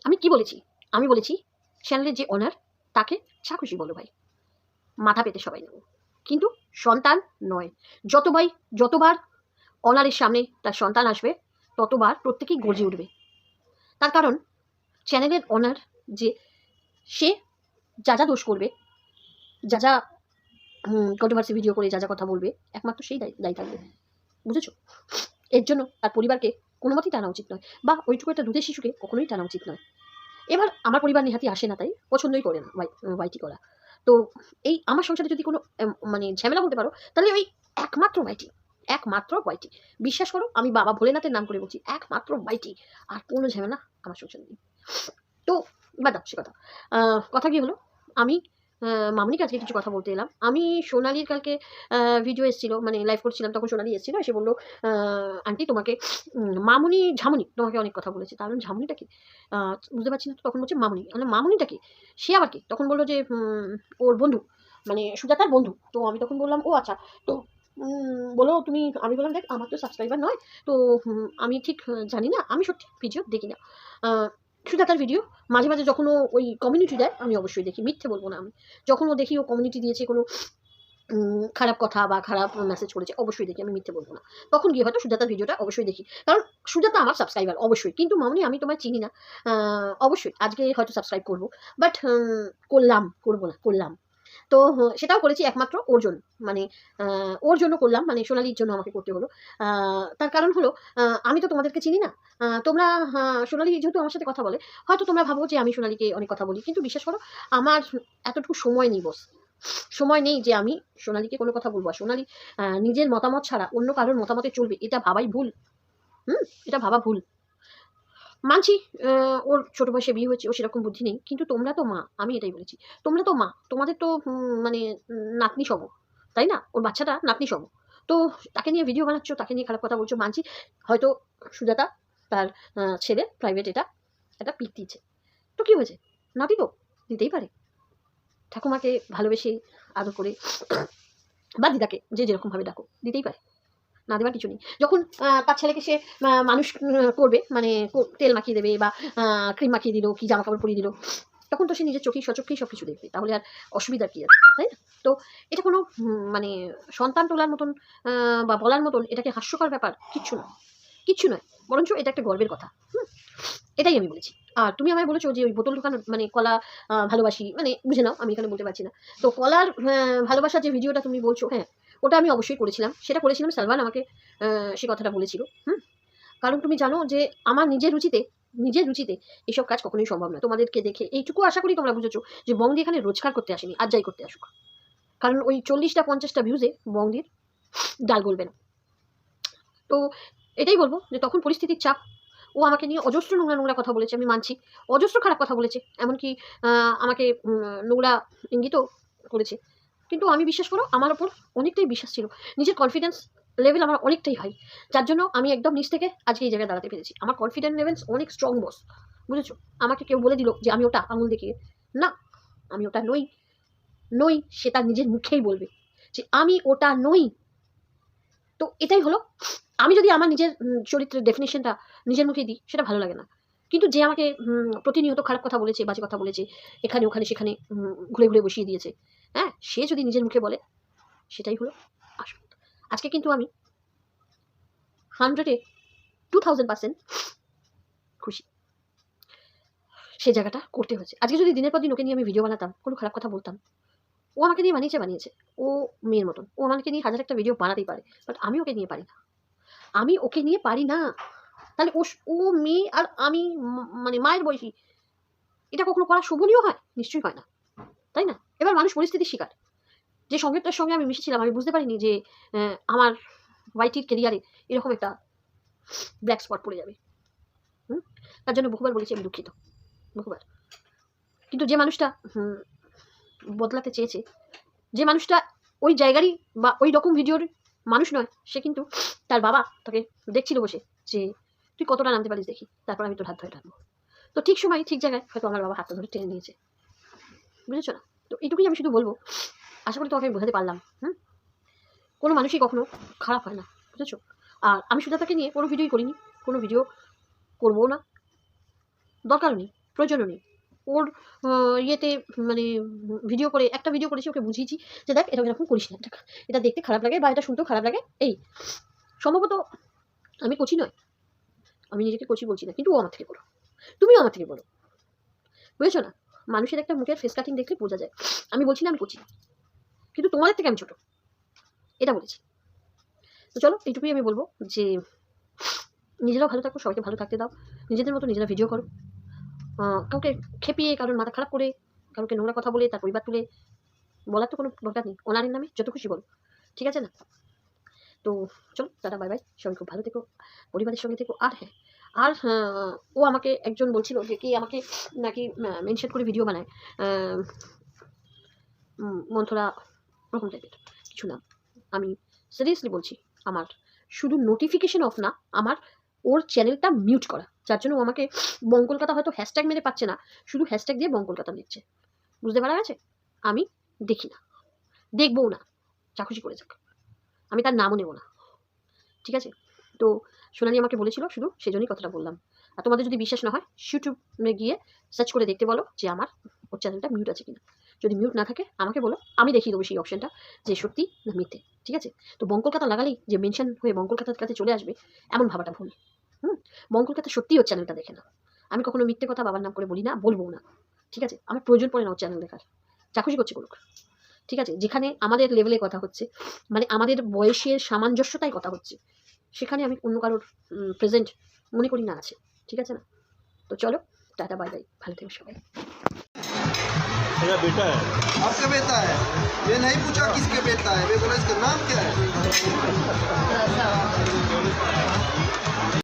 আমি কি বলেছি? আমি বলেছি চ্যানেলের যে ওনার তাকে যা খুশি বলো ভাই, মাথা পেতে সবাই নেব, কিন্তু সন্তান নয়। যতবার ওনারের সামনে তার সন্তান আসবে ততবার প্রত্যেকেই গর্জে উঠবে। তার কারণ চ্যানেলের ওনার যে সে যা যা দোষ করবে, যা যা কন্ট্রোভার্সি ভিডিও করে যা যা কথা বলবে, একমাত্র সেই দায়ী থাকবে। বুঝেছো? এর জন্য তার পরিবারকে কোনো মতেই টানা উচিত নয়, বা ওইটুকু একটা দুধের শিশুকে কখনোই টানা উচিত নয়। এবার আমার পরিবার নেহাতি আসে না, তাই পছন্দই করে না ওয়াইটি করা। তো এই আমার সংসারে যদি কোনো মানে ঝামেলা বলতে পারো, তাহলে ওই একমাত্র ওয়াইটি, একমাত্র ওয়াইটি। বিশ্বাস করো, আমি বাবা ভোলেনাথের নাম করে বলছি, একমাত্র ওয়াইটি। আর কোনো ঝামেলা আমার সংসারে নেই। তো বাদ দাও সে কথা। কথা কি হলো, আমি মামনিকে আজকে কিছু কথা বলতে এলাম। আমি সোনালির কালকে ভিডিও এসেছিল, মানে লাইভ করছিলাম, তখন সোনালি এসেছিল, এসে বললো আন্টি তোমাকে মামুনি ঝামুনি তোমাকে অনেক কথা বলেছে। তার ঝামুনিটা কি বুঝতে পারছি না। তো তখন বলছে মামুনি, মানে মামুনিটা কি, সে আবার কি? তখন বললো যে ওর বন্ধু, মানে সুজাতার বন্ধু। তো আমি তখন বললাম ও আচ্ছা। তো বলো তুমি, আমি বললাম দেখ আমার তো সাবস্ক্রাইবার নয়, তো আমি ঠিক জানি না, আমি সত্যি ভিডিও দেখি না সুজাতার ভিডিও। মাঝে মাঝে যখন ও ওই কমিউনিটি দেয় আমি অবশ্যই দেখি, মিথ্যে বলবো না আমি। যখন ও দেখি ও কমিউনিটি দিয়েছে কোনো খারাপ কথা বা খারাপ মেসেজ করেছে, অবশ্যই দেখি, আমি মিথ্যে বলবো না। তখন গিয়ে হয়তো সুজাতার ভিডিওটা অবশ্যই দেখি, কারণ সুজাতা আমার সাবস্ক্রাইবার অবশ্যই। কিন্তু মামনি আমি তোমায় চিনি না, অবশ্যই আজকে হয়তো সাবস্ক্রাইব করবো, বাট করবো না, করলাম। তো সেটাও করেছি একমাত্র ওর জন্য, মানে ওর জন্য করলাম, মানে সোনালির জন্য আমাকে করতে হলো। তার কারণ হলো আমি তো তোমাদেরকে চিনি না। তোমরা সোনালি যেহেতু আমার সাথে কথা বলে, হয়তো তোমরা ভাবো যে আমি সোনালিকে অনেক কথা বলি, কিন্তু বিশ্বাস করো আমার এতটুকু সময় নেই বস, সময় নেই যে আমি সোনালিকে কোনো কথা বলবো। আর সোনালি নিজের মতামত ছাড়া অন্য কারোর মতামতে চলবে, এটা ভাবাই ভুল। এটা ভাবা ভুল। মানছি ওর ছোট বয়সে বিয়ে হয়েছে, ও সেরকম বুদ্ধি নেই, কিন্তু তোমরা তো মা, আমি এটাই বলেছি। তোমরা তো মা, তোমাদের তো মানে নাতনি সম, তাই না? ওর বাচ্চাটা নাতনি সম। তো তাকে নিয়ে ভিডিও বানাচ্ছ, তাকে নিয়ে খারাপ কথা বলছো, মানছি। হয়তো সুজাতা তার ছেলে প্রাইভেট এটা একটা পিক দিয়েছে, তো কি হয়েছে? নাতি তো দিতেই পারে, ঠাকুমাকে ভালোবেসে আদর করে, বা দিদাকে যে যেরকম ভাবে ডাকো, দিতেই পারে, না দেওয়ার কিছু নেই। যখন তার ছেলেকে সে মানুষ করবে, মানে তেল মাখিয়ে দেবে বা ক্রিম মাখিয়ে দিল, কি জামা কাপড় পরিয়ে দিল, তখন তো সে নিজের চোখেই সব কিছু দেখবে, তাহলে আর অসুবিধা কি আছে, তাই না? তো এটা কোনো মানে সন্তান তোলার মতন বা বলার মতন এটাকে হাস্যকর ব্যাপার কিচ্ছু নয়, কিচ্ছু নয়। বরঞ্চ এটা একটা গর্বের কথা। এটাই আমি বলেছি। আর তুমি আমায় বলেছো যে ওই বোতল দোকান, মানে কলা ভালোবাসি, মানে বুঝে নাও আমি এখানে বলতে পারছি না। তো কলার ভালোবাসার যে ভিডিওটা তুমি বলছো, হ্যাঁ ওটা আমি অবশ্যই করেছিলাম। সেটা করেছিলাম, সালমান আমাকে সে কথাটা বলেছিল। কারণ তুমি জানো যে আমার নিজের রুচিতে এইসব কাজ কখনোই সম্ভব নয়। তোমাদেরকে দেখে এইটুকু আশা করি তোমরা বুঝেছো যে বংদি এখানে রোজগার করতে আসেনি, আর যাই করতে আসুক। কারণ ওই 40টা 50টা ভিউজে বংদির ডাল গলবে না। তো এটাই বলবো যে তখন পরিস্থিতির চাপ, ও আমাকে নিয়ে অজস্র নোংরা কথা বলেছে, আমি মানছি। অজস্র খারাপ কথা বলেছে, এমনকি আমাকে নোংরা ইঙ্গিতও করেছে। কিন্তু আমি বিশ্বাস করো আমার ওপর অনেকটাই বিশ্বাস ছিল, নিজের কনফিডেন্স লেভেল আমার অনেকটাই হাই, যার জন্য আমি একদম নিচ থেকে আজকে এই জায়গায় দাঁড়াতে পেরেছি। আমার কনফিডেন্স লেভেলস অনেক স্ট্রং বস, বুঝেছো? আমাকে কেউ বলে দিল যে আমি ওটা, আঙুল দেখিয়ে, না আমি ওটা নই, নই, সে তার নিজের মুখেই বলবে যে আমি ওটা নই। তো এটাই হলো, আমি যদি আমার নিজের চরিত্রের ডেফিনিশনটা নিজের মুখেই দিই, সেটা ভালো লাগে না। কিন্তু যে আমাকে প্রতিনিয়ত খারাপ কথা বলেছে, বাজে কথা বলেছে, এখানে ওখানে সেখানে ঘুরে ঘুরে বসিয়ে দিয়েছে, হ্যাঁ সে যদি নিজের মুখে বলে, সেটাই হলো আসল। আজকে কিন্তু আমি 100-এ 2000% খুশি। সেই জায়গাটা করতে হয়েছে। আজকে যদি দিনের পর দিন ওকে নিয়ে আমি ভিডিও বানাতাম, কোনো খারাপ কথা বলতাম, ও আমাকে নিয়ে বানিয়েছে, ও মেয়ের মতন, ও আমাকে নিয়ে 1000 একটা ভিডিও বানাতেই পারে, বাট আমি ওকে নিয়ে পারি না, আমি ওকে নিয়ে পারি না। তাহলে ও মেয়ে আর আমি মানে মায়ের বয়সী, এটা কখনো করা শোভনীয় হয়? নিশ্চয়ই হয় না, তাই না? এবার মানুষ পরিস্থিতির শিকার। যে সঙ্গীতটার সঙ্গে আমি মিশেছিলাম, আমি বুঝতে পারিনি যে আমার ওয়াইটির কেরিয়ারে এরকম একটা ব্ল্যাক স্পট পড়ে যাবে। তার জন্য বহুবার বলেছি আমি দুঃখিত, বহুবার। কিন্তু যে মানুষটা বদলাতে চেয়েছে, যে মানুষটা ওই জায়গারই বা ওই রকম ভিডিওর মানুষ নয়, সে কিন্তু তার বাবা তাকে দেখছিল বসে যে তুই কতটা নামতে পারিস দেখি, তারপর আমি তোর হাত ধরে টানবো। তো ঠিক সময় ঠিক জায়গায় হয়তো আমার বাবা হাতটা ধরে টেনে নিয়েছে, বুঝেছো না? তো এইটুকুই আমি শুধু বলবো, আশা করি তোমাকে আমি বোঝাতে পারলাম। কোনো মানুষই কখনো খারাপ হয় না, বুঝেছো? আর আমি সুজাতাকে নিয়ে কোনো ভিডিওই করিনি, কোনো ভিডিও করবো না, দরকারও নেই। প্রয়োজনও নেই। ওর ইয়েতে মানে ভিডিও করে একটা ভিডিও করেছি, ওকে বুঝিয়েছি যে দেখ এটা এরকম করিস না, এটা দেখতে খারাপ লাগে বা এটা শুনতেও খারাপ লাগে। এই সম্ভবত আমি কোচি নয়, আমি নিজেকে কোচি বলছি না, কিন্তু ও আমার থেকে বড়, তুমিও আমার থেকে বড়, বুঝেছো না? মানুষের একটা মুখের ফেস কাটিং দেখলে বোঝা যায়। আমি বলছি না আমি কোচি, কিন্তু তোমাদের থেকে আমি ছোট, এটা বলেছি। তো চলো এইটুকুই আমি বলবো যে নিজেরাও ভালো থাকো, সবাইকে ভালো থাকতে দাও, নিজেদের মতো নিজেরা ভিডিও করো। কাউকে খেপিয়ে, কারোর মাথা খারাপ করে, কাউকে নোংরা কথা বলে তার পরিবার তুলে বলার তো কোনো দরকার নেই। অনারের নামে যত খুশি বলো, ঠিক আছে না? তো চলো টাটা, বাই বাই, সবাই খুব ভালো থেকো, পরিবারের সঙ্গে থেকো। আর হ্যাঁ, আর ও আমাকে একজন বলছিল যে কি আমাকে নাকি মেনশন করে ভিডিও বানায়, মন্থরা ওরকম টাইপের কিছু নাম। আমি সিরিয়াসলি বলছি, আমার শুধু নোটিফিকেশন অফ না, আমার ওর চ্যানেলটা মিউট করা, যার জন্য ও আমাকে বঙ্কলকাতা হয়তো হ্যাশট্যাগ মেরে পাচ্ছে না, শুধু হ্যাশট্যাগ দিয়ে বঙ্কলকাতা লিখছে। বুঝতে পারা গেছে? আমি দেখি না, দেখবও না, যা খুশি করে যাক, আমি তার নামও নেব না, ঠিক আছে? তো সোনালি আমাকে বলেছিল, শুধু সেজন্যই কথাটা বললাম। আর তোমাদের যদি বিশ্বাস না হয়, ইউটিউবে গিয়ে সার্চ করে দেখতে বলো যে আমার ওর চ্যানেলটা মিউট আছে কিনা। যদি মিউট না থাকে আমাকে বলো, আমি দেখিয়ে দেবো সেই অপশনটা যে সত্যি না মিথ্যে, ঠিক আছে? তো বঙ্কলকাতা লাগালেই যে মেনশন হয়ে বঙ্কলকাতার কাছে চলে আসবে, এমন ভাবাটা ভুল। বঙ্কলকাতা সত্যিই ওর চ্যানেলটা দেখে না। আমি কখনো মিথ্যে কথা বাবার নাম করে বলি না, বলবো না, ঠিক আছে? আমার প্রয়োজন পড়ে না ওর চ্যানেল দেখার, যা খুশি করছে করুক, ঠিক আছে? যেখানে আমাদের লেভেলে কথা হচ্ছে, মানে আমাদের বয়সের সামঞ্জস্যতায় কথা হচ্ছে, সেখানে আমি অন্য কারোর প্রেজেন্ট মনে করি না আছে, ঠিক আছে না? তো চলো টাটা, বাই বাই, ভালো থেকো সবাই। मेरा बेटा है। आपका बेटा है? ये नहीं पूछा किसके बेटा है, मैं बोला इसका नाम क्या है?